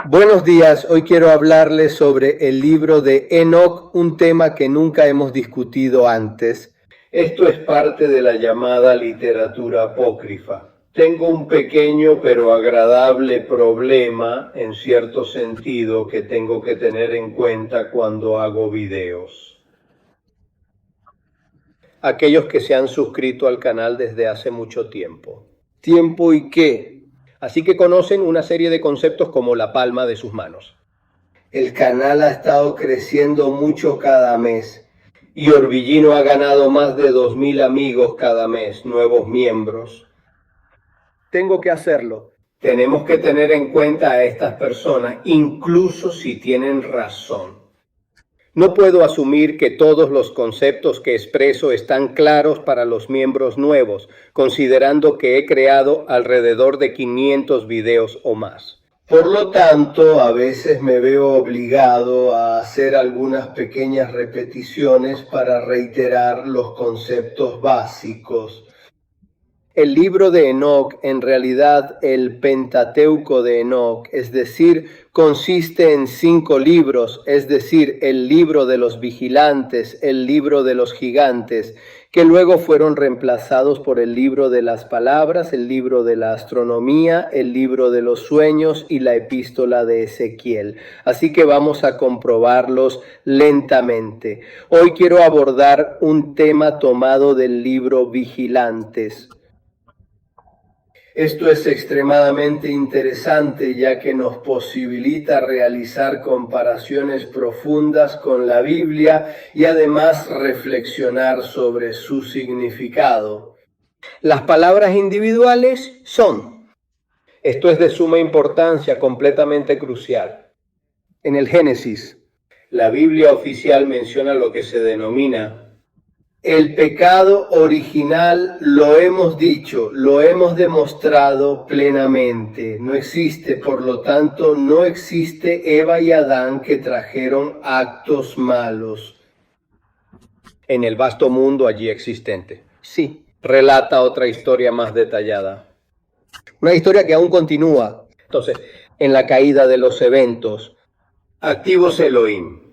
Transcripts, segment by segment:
Buenos días, hoy quiero hablarles sobre el libro de Enoc, un tema que nunca hemos discutido antes. Esto es parte de la llamada literatura apócrifa. Tengo un pequeño pero agradable problema, en cierto sentido, que tengo que tener en cuenta cuando hago videos. Aquellos que se han suscrito al canal desde hace mucho tiempo. ¿Tiempo y qué? Así que conocen una serie de conceptos como la palma de sus manos. El canal ha estado creciendo mucho cada mes y Orbillino ha ganado más de 2.000 amigos cada mes, nuevos miembros. Tengo que hacerlo. Tenemos que tener en cuenta a estas personas, incluso si tienen razón. No puedo asumir que todos los conceptos que expreso están claros para los miembros nuevos, considerando que he creado alrededor de 500 videos o más. Por lo tanto, a veces me veo obligado a hacer algunas pequeñas repeticiones para reiterar los conceptos básicos. El libro de Enoc, en realidad el Pentateuco de Enoc, es decir, consiste en 5 libros, es decir, el libro de los vigilantes, el libro de los gigantes, que luego fueron reemplazados por el libro de las palabras, el libro de la astronomía, el libro de los sueños y la epístola de Ezequiel. Así que vamos a comprobarlos lentamente. Hoy quiero abordar un tema tomado del libro Vigilantes. Esto es extremadamente interesante ya que nos posibilita realizar comparaciones profundas con la Biblia y además reflexionar sobre su significado. Las palabras individuales son. Esto es de suma importancia, completamente crucial. En el Génesis, la Biblia oficial menciona lo que se denomina el pecado original. Lo hemos dicho, lo hemos demostrado plenamente. No existe, por lo tanto, no existe Eva y Adán que trajeron actos malos en el vasto mundo allí existente. Sí, relata otra historia más detallada. Una historia que aún continúa. Entonces, en la caída de los eventos, activos Elohim.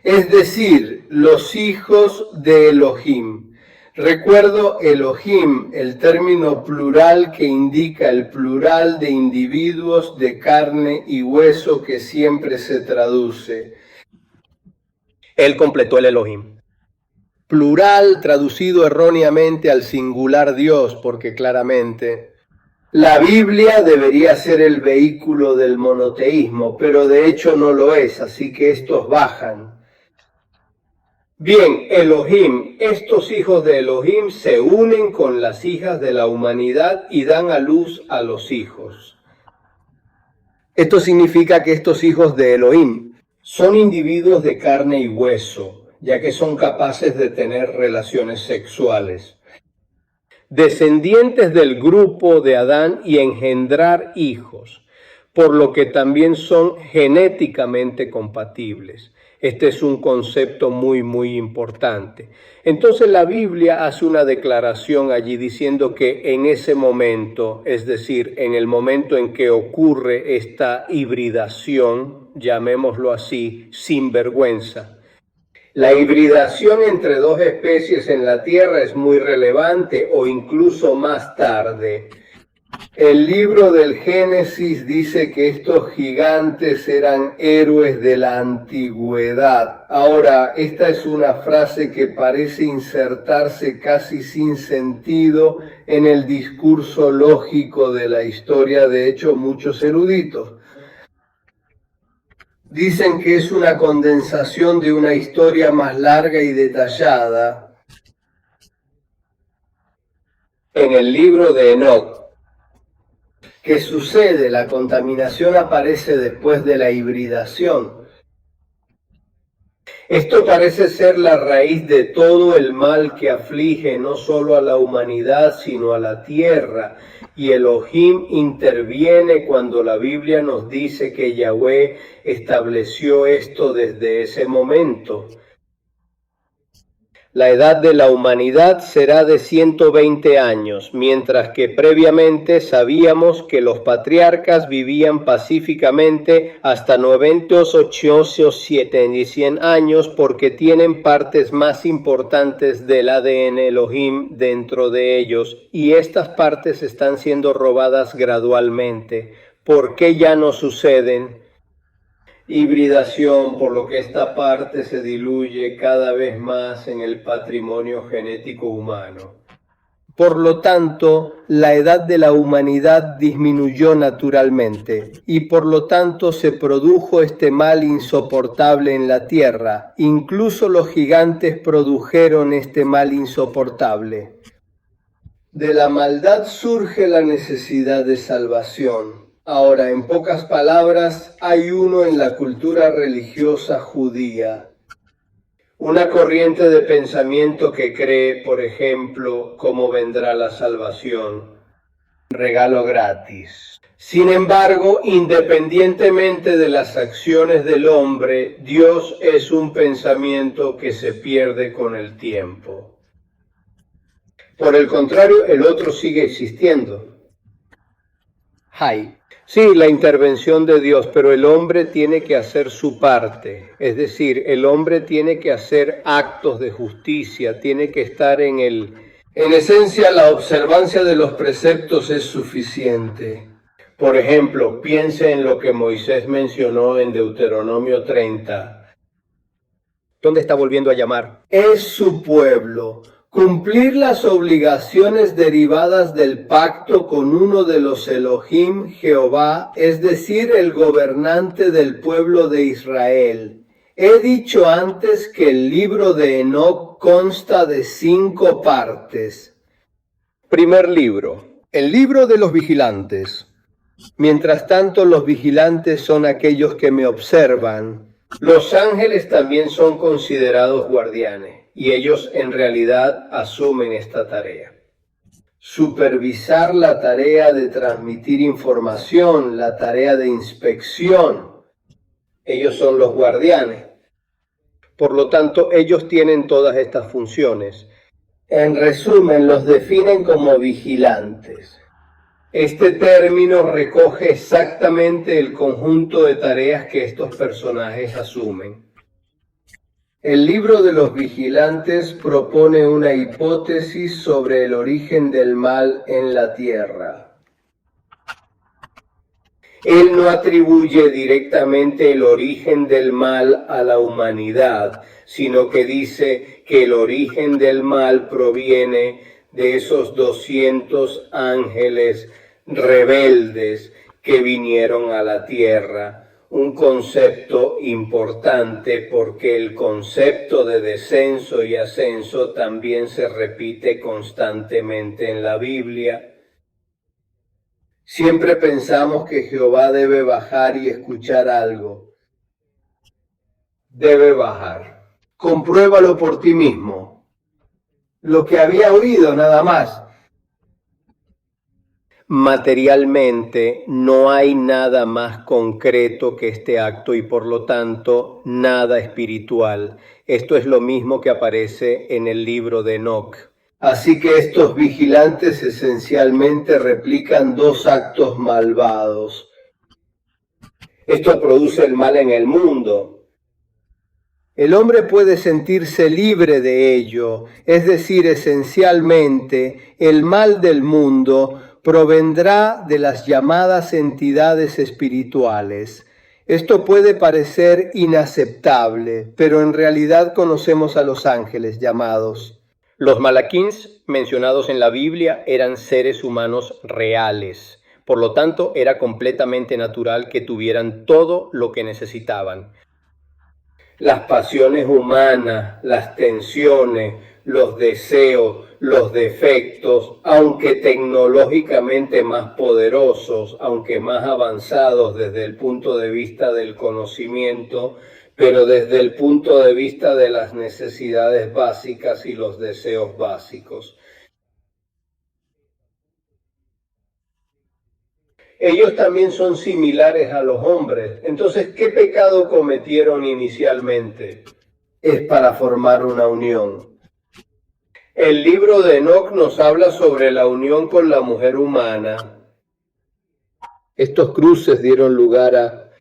Es decir, los hijos de Elohim. Recuerdo Elohim, el término plural que indica el plural de individuos de carne y hueso que siempre se traduce. Él completó el Elohim. Plural traducido erróneamente al singular Dios, porque claramente la Biblia debería ser el vehículo del monoteísmo, pero de hecho no lo es, así que estos bajan. Bien, Elohim, estos hijos de Elohim se unen con las hijas de la humanidad y dan a luz a los hijos. Esto significa que estos hijos de Elohim son individuos de carne y hueso, ya que son capaces de tener relaciones sexuales. Descendientes del grupo de Adán y engendrar hijos, por lo que también son genéticamente compatibles. Este es un concepto muy importante. Entonces la Biblia hace una declaración allí diciendo que en ese momento, es decir, en el momento en que ocurre esta hibridación, llamémoslo así, sin vergüenza. La hibridación entre dos especies en la Tierra es muy relevante o incluso más tarde. El libro del Génesis dice que estos gigantes eran héroes de la antigüedad. Ahora, esta es una frase que parece insertarse casi sin sentido en el discurso lógico de la historia. De hecho, muchos eruditos dicen que es una condensación de una historia más larga y detallada. En el libro de Enoc, ¿qué sucede? La contaminación aparece después de la hibridación. Esto parece ser la raíz de todo el mal que aflige no solo a la humanidad, sino a la tierra. Y Elohim interviene cuando la Biblia nos dice que Yahweh estableció esto desde ese momento. La edad de la humanidad será de 120 años, mientras que previamente sabíamos que los patriarcas vivían pacíficamente hasta 987 y 100 años porque tienen partes más importantes del ADN Elohim dentro de ellos y estas partes están siendo robadas gradualmente. ¿Por qué ya no suceden? Hibridación, por lo que esta parte se diluye cada vez más en el patrimonio genético humano. Por lo tanto, la edad de la humanidad disminuyó naturalmente y por lo tanto se produjo este mal insoportable en la tierra. Incluso los gigantes produjeron este mal insoportable. De la maldad surge la necesidad de salvación. Ahora, en pocas palabras, hay uno en la cultura religiosa judía. Una corriente de pensamiento que cree, por ejemplo, cómo vendrá la salvación. Regalo gratis. Sin embargo, independientemente de las acciones del hombre, Dios es un pensamiento que se pierde con el tiempo. Por el contrario, el otro sigue existiendo. Sí, la intervención de Dios, pero el hombre tiene que hacer su parte. Es decir, el hombre tiene que hacer actos de justicia, tiene que estar en el... En esencia, la observancia de los preceptos es suficiente. Por ejemplo, piense en lo que Moisés mencionó en Deuteronomio 30. ¿Dónde está volviendo a llamar? Es su pueblo. Cumplir las obligaciones derivadas del pacto con uno de los Elohim, Jehová, es decir, el gobernante del pueblo de Israel. He dicho antes que el libro de Enoc consta de 5 partes. Primer libro, el libro de los vigilantes. Mientras tanto, los vigilantes son aquellos que me observan. Los ángeles también son considerados guardianes. Y ellos en realidad asumen esta tarea. Supervisar la tarea de transmitir información, la tarea de inspección. Ellos son los guardianes. Por lo tanto, ellos tienen todas estas funciones. En resumen, los definen como vigilantes. Este término recoge exactamente el conjunto de tareas que estos personajes asumen. El libro de los vigilantes propone una hipótesis sobre el origen del mal en la tierra. Él no atribuye directamente el origen del mal a la humanidad, sino que dice que el origen del mal proviene de esos 200 ángeles rebeldes que vinieron a la tierra. Un concepto importante porque el concepto de descenso y ascenso también se repite constantemente en la Biblia. Siempre pensamos que Jehová debe bajar y escuchar algo. Debe bajar. Compruébalo por ti mismo. Lo que había oído nada más. Materialmente no hay nada más concreto que este acto y por lo tanto nada espiritual. Esto es lo mismo que aparece en el libro de Enoc. Así que estos vigilantes esencialmente replican 2 actos malvados. Esto produce el mal en el mundo. El hombre puede sentirse libre de ello, es decir, esencialmente el mal del mundo provendrá de las llamadas entidades espirituales. Esto puede parecer inaceptable, pero en realidad conocemos a los ángeles llamados. Los malaquíns mencionados en la Biblia eran seres humanos reales. Por lo tanto, era completamente natural que tuvieran todo lo que necesitaban. Las pasiones humanas, las tensiones, los deseos, los defectos, aunque tecnológicamente más poderosos, aunque más avanzados desde el punto de vista del conocimiento, pero desde el punto de vista de las necesidades básicas y los deseos básicos. Ellos también son similares a los hombres. Entonces, ¿qué pecado cometieron inicialmente? Es para formar una unión. El libro de Enoc nos habla sobre la unión con la mujer humana. Estos cruces dieron lugar a...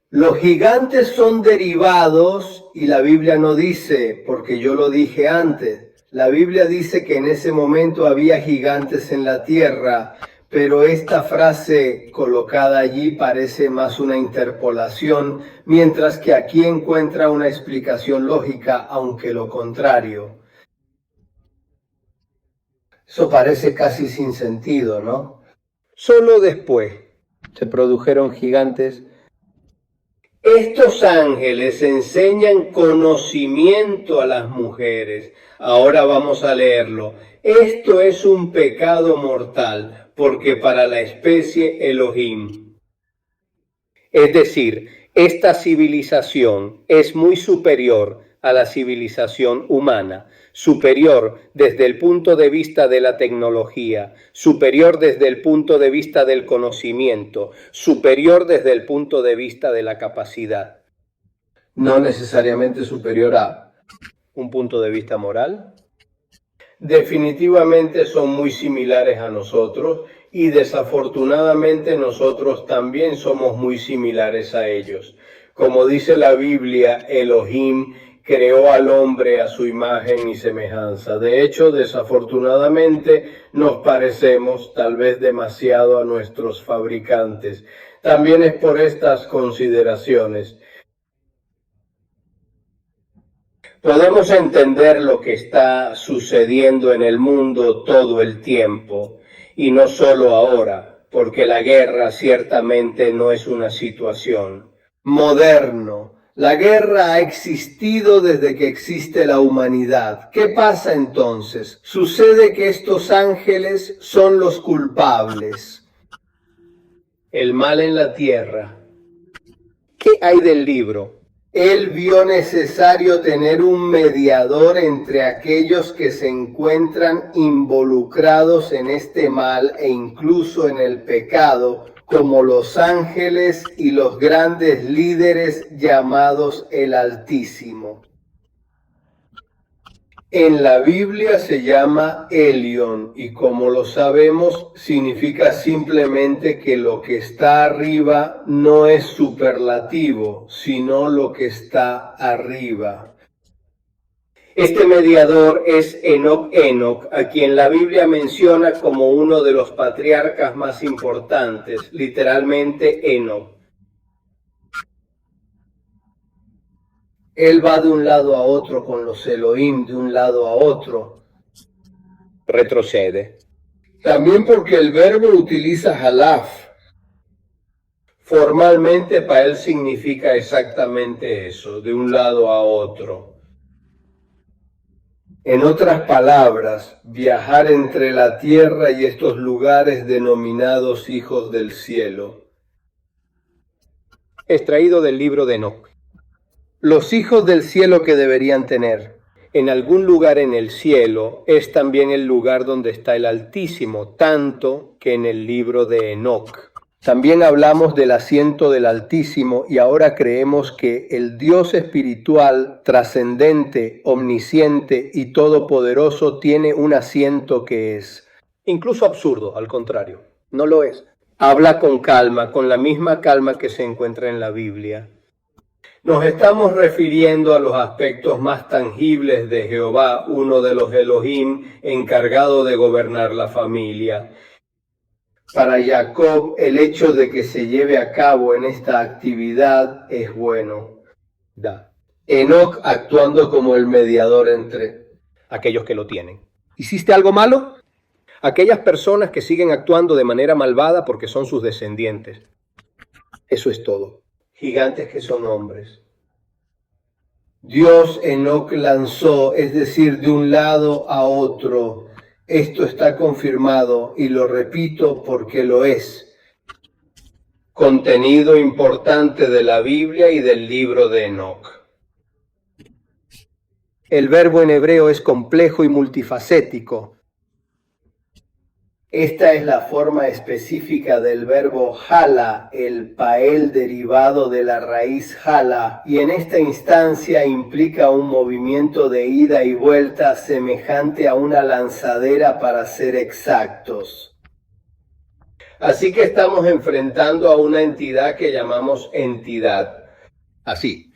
Los gigantes son derivados, y la Biblia no dice, porque yo lo dije antes, la Biblia dice que en ese momento había gigantes en la tierra, pero esta frase colocada allí parece más una interpolación, mientras que aquí encuentra una explicación lógica, aunque lo contrario. Eso parece casi sin sentido, ¿no? Solo después se produjeron gigantes. Estos ángeles enseñan conocimiento a las mujeres. Ahora vamos a leerlo. Esto es un pecado mortal, porque para la especie Elohim. Es decir, esta civilización es muy superior a la civilización humana, superior desde el punto de vista de la tecnología, superior desde el punto de vista del conocimiento, superior desde el punto de vista de la capacidad. No necesariamente superior a un punto de vista moral. Definitivamente son muy similares a nosotros y desafortunadamente nosotros también somos muy similares a ellos. Como dice la Biblia, Elohim creó al hombre a su imagen y semejanza. De hecho, desafortunadamente nos parecemos tal vez demasiado a nuestros fabricantes. También es por estas consideraciones. Podemos entender lo que está sucediendo en el mundo todo el tiempo, y no solo ahora, porque la guerra ciertamente no es una situación moderno. La guerra ha existido desde que existe la humanidad. ¿Qué pasa entonces? Sucede que estos ángeles son los culpables. El mal en la tierra. ¿Qué hay del libro? Él vio necesario tener un mediador entre aquellos que se encuentran involucrados en este mal e incluso en el pecado, como los ángeles y los grandes líderes llamados el Altísimo. En la Biblia se llama Elión y como lo sabemos significa simplemente que lo que está arriba no es superlativo, sino lo que está arriba. Este mediador es Enoc, a quien la Biblia menciona como uno de los patriarcas más importantes, literalmente Enoc. Él va de un lado a otro con los Elohim, de un lado a otro. Retrocede. También porque el verbo utiliza halaf. Formalmente para él significa exactamente eso, de un lado a otro. En otras palabras, viajar entre la tierra y estos lugares denominados hijos del cielo. Extraído del libro de Enoc. Los hijos del cielo que deberían tener. En algún lugar en el cielo es también el lugar donde está el Altísimo, tanto que en el libro de Enoc. También hablamos del asiento del Altísimo y ahora creemos que el Dios espiritual, trascendente, omnisciente y todopoderoso tiene un asiento que es incluso absurdo, al contrario, no lo es. Habla con calma, con la misma calma que se encuentra en la Biblia. Nos estamos refiriendo a los aspectos más tangibles de Jehová, uno de los Elohim encargado de gobernar la familia. Para Jacob, el hecho de que se lleve a cabo en esta actividad es bueno. Enoc actuando como el mediador entre aquellos que lo tienen. ¿Hiciste algo malo? Aquellas personas que siguen actuando de manera malvada porque son sus descendientes. Eso es todo. Gigantes que son hombres. Dios Enoc lanzó, es decir, de un lado a otro. Esto está confirmado y lo repito porque lo es. Contenido importante de la Biblia y del libro de Enoc. El verbo en hebreo es complejo y multifacético. Esta es la forma específica del verbo hala, el pael derivado de la raíz hala, y en esta instancia implica un movimiento de ida y vuelta semejante a una lanzadera para ser exactos. Así que estamos enfrentando a una entidad que llamamos entidad. Así.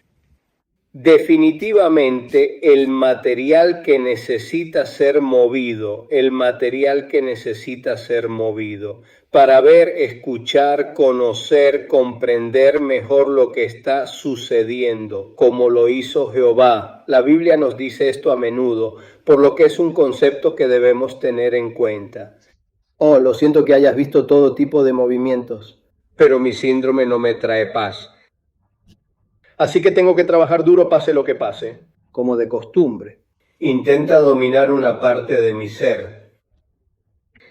Definitivamente el material que necesita ser movido, para ver, escuchar, conocer, comprender mejor lo que está sucediendo, como lo hizo Jehová. La Biblia nos dice esto a menudo, por lo que es un concepto que debemos tener en cuenta. Oh, lo siento que hayas visto todo tipo de movimientos, pero mi síndrome no me trae paz. Así que tengo que trabajar duro pase lo que pase, como de costumbre. Intenta dominar una parte de mi ser.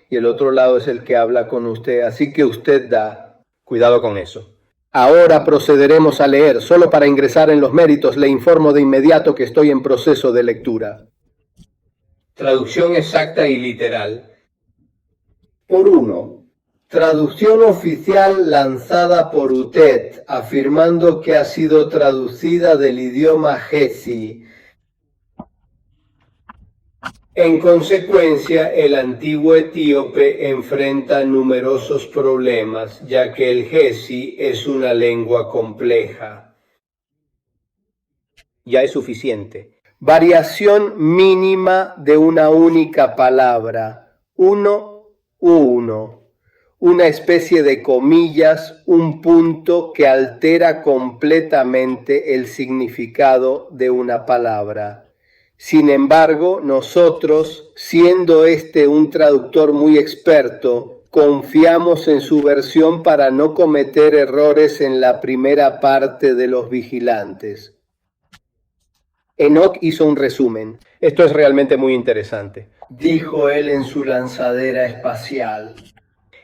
Y el otro lado es el que habla con usted, así que usted da. Cuidado con eso. Ahora procederemos a leer. Solo para ingresar en los méritos le informo de inmediato que estoy en proceso de lectura. Traducción exacta y literal. Por 1. Traducción oficial lanzada por UTED, afirmando que ha sido traducida del idioma Gezi. En consecuencia, el antiguo etíope enfrenta numerosos problemas, ya que el Gezi es una lengua compleja. Ya es suficiente. Variación mínima de una única palabra. 1 u 1. Una especie de comillas, un punto que altera completamente el significado de una palabra. Sin embargo, nosotros, siendo un traductor muy experto, confiamos en su versión para no cometer errores en la primera parte de Los Vigilantes. Enoch hizo un resumen. Esto es realmente muy interesante, dijo él en su lanzadera espacial.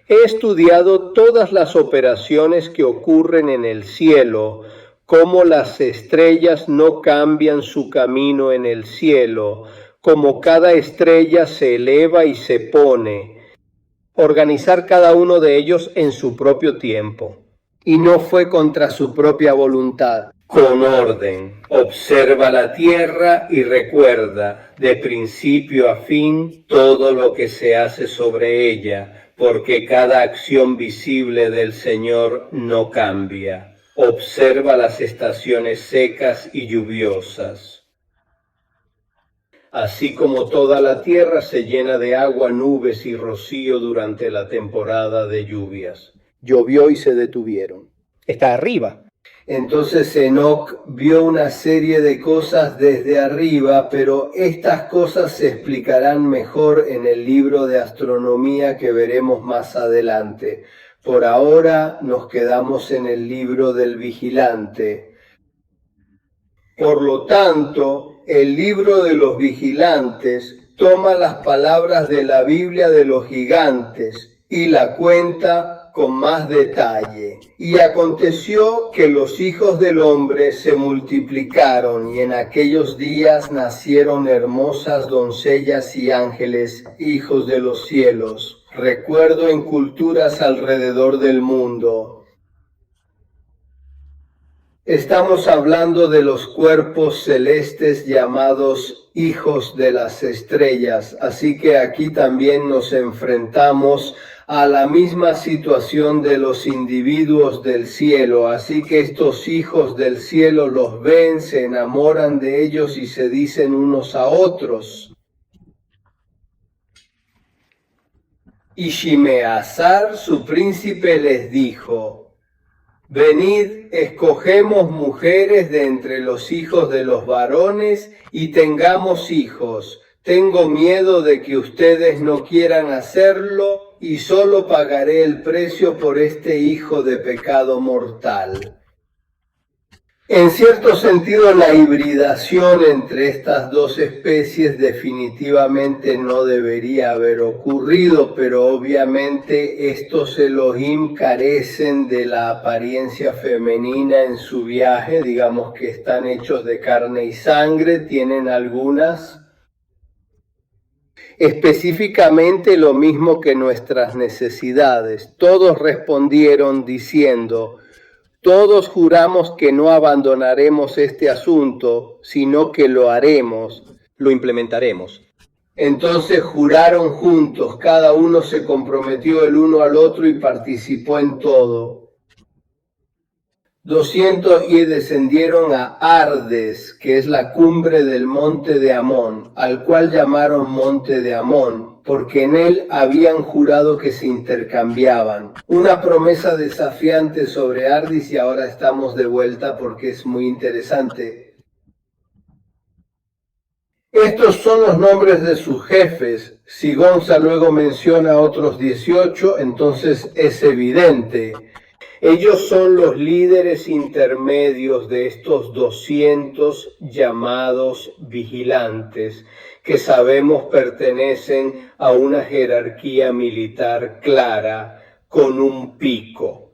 He estudiado todas las operaciones que ocurren en el cielo, cómo las estrellas no cambian su camino en el cielo, cómo cada estrella se eleva y se pone, organizar cada uno de ellos en su propio tiempo. Y no fue contra su propia voluntad. Con orden, observa la tierra y recuerda, de principio a fin, todo lo que se hace sobre ella, porque cada acción visible del Señor no cambia. Observa las estaciones secas y lluviosas. Así como toda la tierra se llena de agua, nubes y rocío durante la temporada de lluvias. Llovió y se detuvieron. Está arriba. Entonces Enoc vio una serie de cosas desde arriba, pero estas cosas se explicarán mejor en el libro de astronomía que veremos más adelante. Por ahora nos quedamos en el libro del vigilante. Por lo tanto, el libro de los vigilantes toma las palabras de la Biblia de los gigantes y la cuenta con más detalle. Y aconteció que los hijos del hombre se multiplicaron, y en aquellos días nacieron hermosas doncellas y ángeles, hijos de los cielos. Recuerdo en culturas alrededor del mundo. Estamos hablando de los cuerpos celestes llamados hijos de las estrellas, así que aquí también nos enfrentamos a la misma situación de los individuos del cielo, así que estos hijos del cielo los ven, se enamoran de ellos y se dicen unos a otros. Y Shimeazar, su príncipe, les dijo: venid, escogemos mujeres de entre los hijos de los varones y tengamos hijos. Tengo miedo de que ustedes no quieran hacerlo y solo pagaré el precio por este hijo de pecado mortal. En cierto sentido, la hibridación entre estas dos especies definitivamente no debería haber ocurrido, pero obviamente estos Elohim carecen de la apariencia femenina en su viaje, digamos que están hechos de carne y sangre, tienen algunas. específicamente lo mismo que nuestras necesidades. Todos respondieron diciendo: todos juramos que no abandonaremos este asunto, sino que lo haremos, lo implementaremos. Entonces juraron juntos, cada uno se comprometió el uno al otro y participó en todo. 200 y descendieron a Ardes, que es la cumbre del monte de Amón, al cual llamaron monte de Amón, porque en él habían jurado que se intercambiaban. Una promesa desafiante sobre Ardis, y ahora estamos de vuelta porque es muy interesante. Estos son los nombres de sus jefes. Si Gonza luego menciona a otros 18, entonces es evidente. Ellos son los líderes intermedios de estos 200 llamados vigilantes, que sabemos pertenecen a una jerarquía militar clara, con un pico.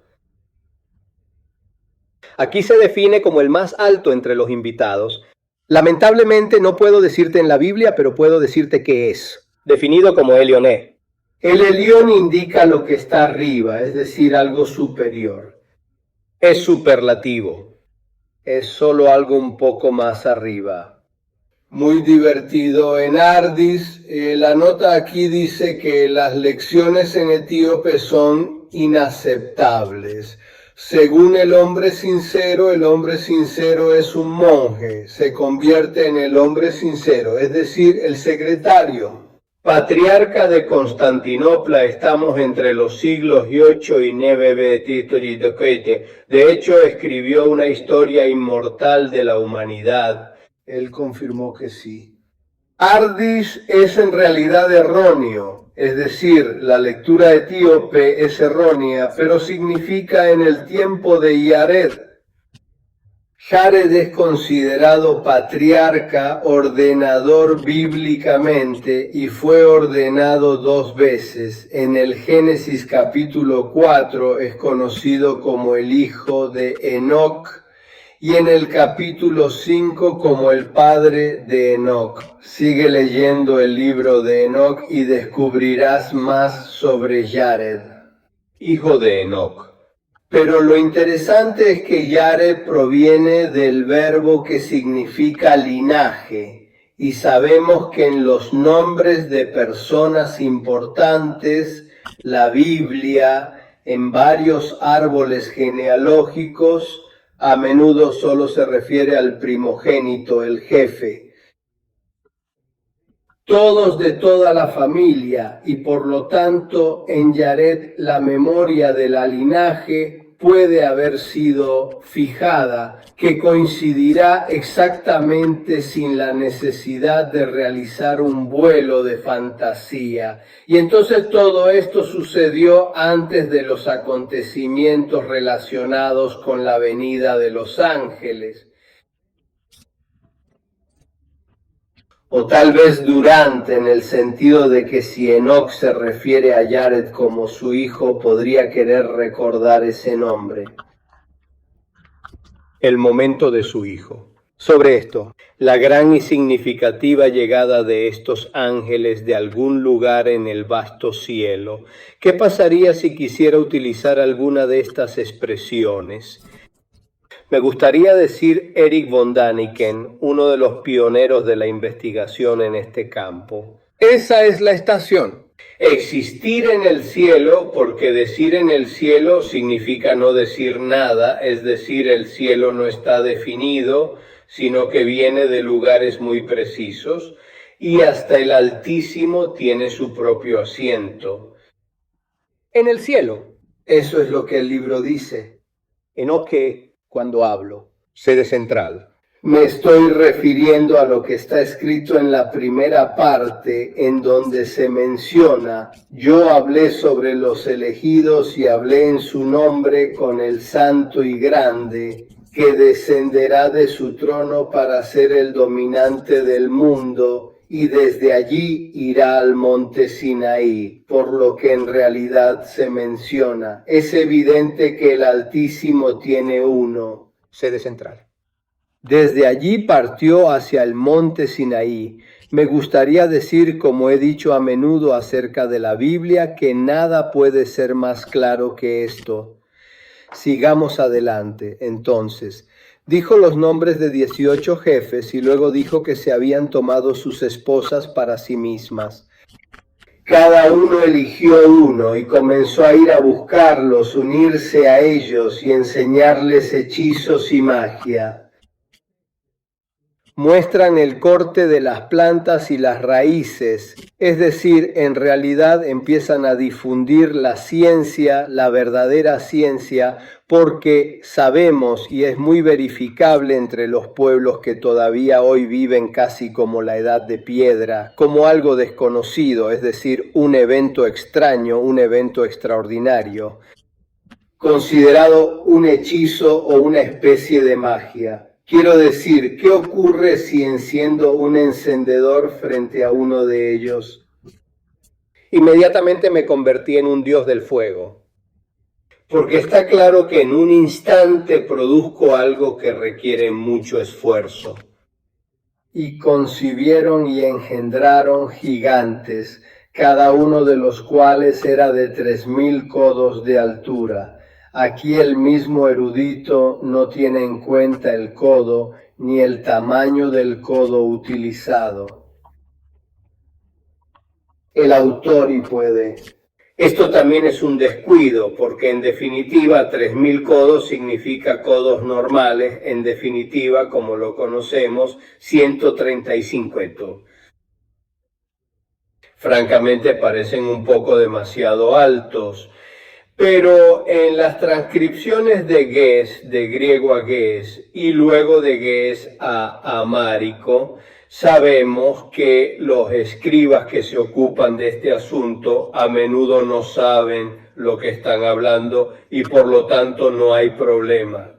Aquí se define como el más alto entre los invitados. Lamentablemente no puedo decirte en la Biblia, pero puedo decirte qué es. Definido como Elioné. El Elión indica lo que está arriba, es decir, algo superior. Es superlativo. Es solo algo un poco más arriba. Muy divertido. En Ardis, la nota aquí dice que las lecciones en etíope son inaceptables. Según el hombre sincero es un monje, se convierte en el hombre sincero, es decir, el secretario. Patriarca de Constantinopla, estamos entre los siglos 8 y 9 b. De hecho, escribió una historia inmortal de la humanidad. Él confirmó que sí. Ardis es en realidad erróneo, es decir, la lectura etíope es errónea, pero significa en el tiempo de Yared. Jared es considerado patriarca, ordenador bíblicamente, y fue ordenado 2 veces. En el Génesis capítulo 4 es conocido como el hijo de Enoc, y en el capítulo 5 como el padre de Enoc. Sigue leyendo el libro de Enoc y descubrirás más sobre Jared, hijo de Enoc. Pero lo interesante es que Yared proviene del verbo que significa linaje, y sabemos que en los nombres de personas importantes, la Biblia, en varios árboles genealógicos, a menudo solo se refiere al primogénito, el jefe. Todos de toda la familia, y por lo tanto en Yared la memoria del linaje puede haber sido fijada, que coincidirá exactamente sin la necesidad de realizar un vuelo de fantasía. Y entonces todo esto sucedió antes de los acontecimientos relacionados con la venida de los ángeles. O tal vez durante, en el sentido de que si Enoc se refiere a Yared como su hijo, podría querer recordar ese nombre. El momento de su hijo. Sobre esto, la gran y significativa llegada de estos ángeles de algún lugar en el vasto cielo. ¿Qué pasaría si quisiera utilizar alguna de estas expresiones? Me gustaría decir Erich von Däniken, uno de los pioneros de la investigación en este campo. Esa es la estación. Existir en el cielo, porque decir en el cielo significa no decir nada, es decir, el cielo no está definido, sino que viene de lugares muy precisos, y hasta el Altísimo tiene su propio asiento. En el cielo. Eso es lo que el libro dice. Enoque. Cuando hablo, sede central. Me estoy refiriendo a lo que está escrito en la primera parte, en donde se menciona: yo hablé sobre los elegidos y hablé en su nombre con el santo y grande, que descenderá de su trono para ser el dominante del mundo, y desde allí irá al monte Sinaí, por lo que en realidad se menciona. Es evidente que el Altísimo tiene uno. Sede central. Desde allí partió hacia el monte Sinaí. Me gustaría decir, como he dicho a menudo acerca de la Biblia, que nada puede ser más claro que esto. Sigamos adelante, entonces. Dijo los nombres de 18 jefes y luego dijo que se habían tomado sus esposas para sí mismas. Cada uno eligió uno y comenzó a ir a buscarlos, unirse a ellos y enseñarles hechizos y magia. Muestran el corte de las plantas y las raíces, es decir, en realidad empiezan a difundir la ciencia, la verdadera ciencia, porque sabemos y es muy verificable entre los pueblos que todavía hoy viven casi como la edad de piedra, como algo desconocido, es decir, un evento extraño, un evento extraordinario, considerado un hechizo o una especie de magia. Quiero decir, ¿qué ocurre si enciendo un encendedor frente a uno de ellos? Inmediatamente me convertí en un dios del fuego. Porque está claro que en un instante produzco algo que requiere mucho esfuerzo. Y concibieron y engendraron gigantes, cada uno de los cuales era de 3000 codos de altura. Aquí el mismo erudito no tiene en cuenta el codo ni el tamaño del codo utilizado. El autor y puede. Esto también es un descuido, porque en definitiva 3000 codos significa codos normales, en definitiva, como lo conocemos, 135. Francamente parecen un poco demasiado altos. Pero en las transcripciones de Ges, de griego a Ges, y luego de Ges a amárico, sabemos que los escribas que se ocupan de este asunto a menudo no saben lo que están hablando y por lo tanto no hay problema.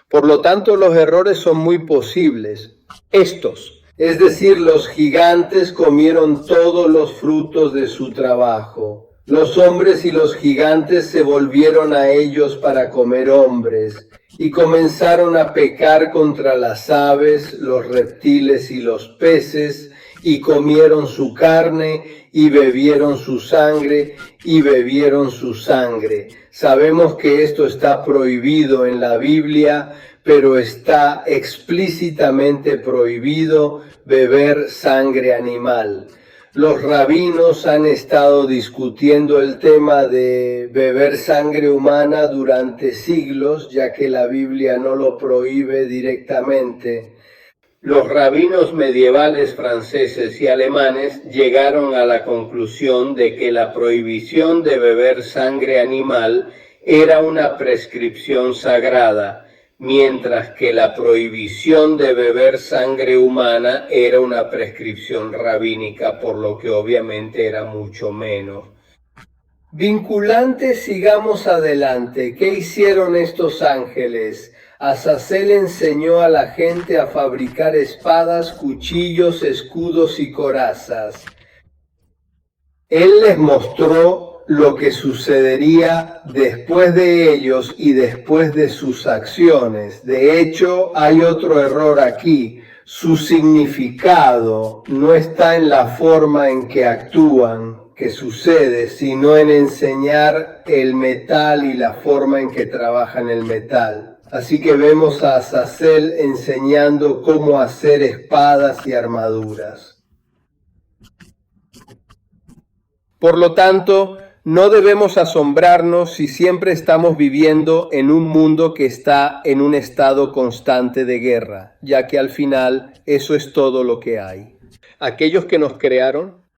Por lo tanto, los errores son muy posibles. Es decir, los gigantes comieron todos los frutos de su trabajo. Los hombres y los gigantes se volvieron a ellos para comer hombres y comenzaron a pecar contra las aves, los reptiles y los peces y comieron su carne y bebieron su sangre y bebieron su sangre. Sabemos que esto está prohibido en la Biblia, pero está explícitamente prohibido beber sangre animal. Los rabinos han estado discutiendo el tema de beber sangre humana durante siglos, ya que la Biblia no lo prohíbe directamente. Los rabinos medievales franceses y alemanes llegaron a la conclusión de que la prohibición de beber sangre animal era una prescripción sagrada, mientras que la prohibición de beber sangre humana era una prescripción rabínica, por lo que obviamente era mucho menos. Vinculante, sigamos adelante. ¿Qué hicieron estos ángeles? Azazel enseñó a la gente a fabricar espadas, cuchillos, escudos y corazas. Él les mostró lo que sucedería después de ellos y después de sus acciones. De hecho, hay otro error aquí. Su significado no está en la forma en que actúan, que sucede, sino en enseñar el metal y la forma en que trabajan el metal. Así que vemos a Azazel enseñando cómo hacer espadas y armaduras. Por lo tanto, no debemos asombrarnos si siempre estamos viviendo en un mundo que está en un estado constante de guerra, ya que al final eso es todo lo que hay. Aquellos que nos crearon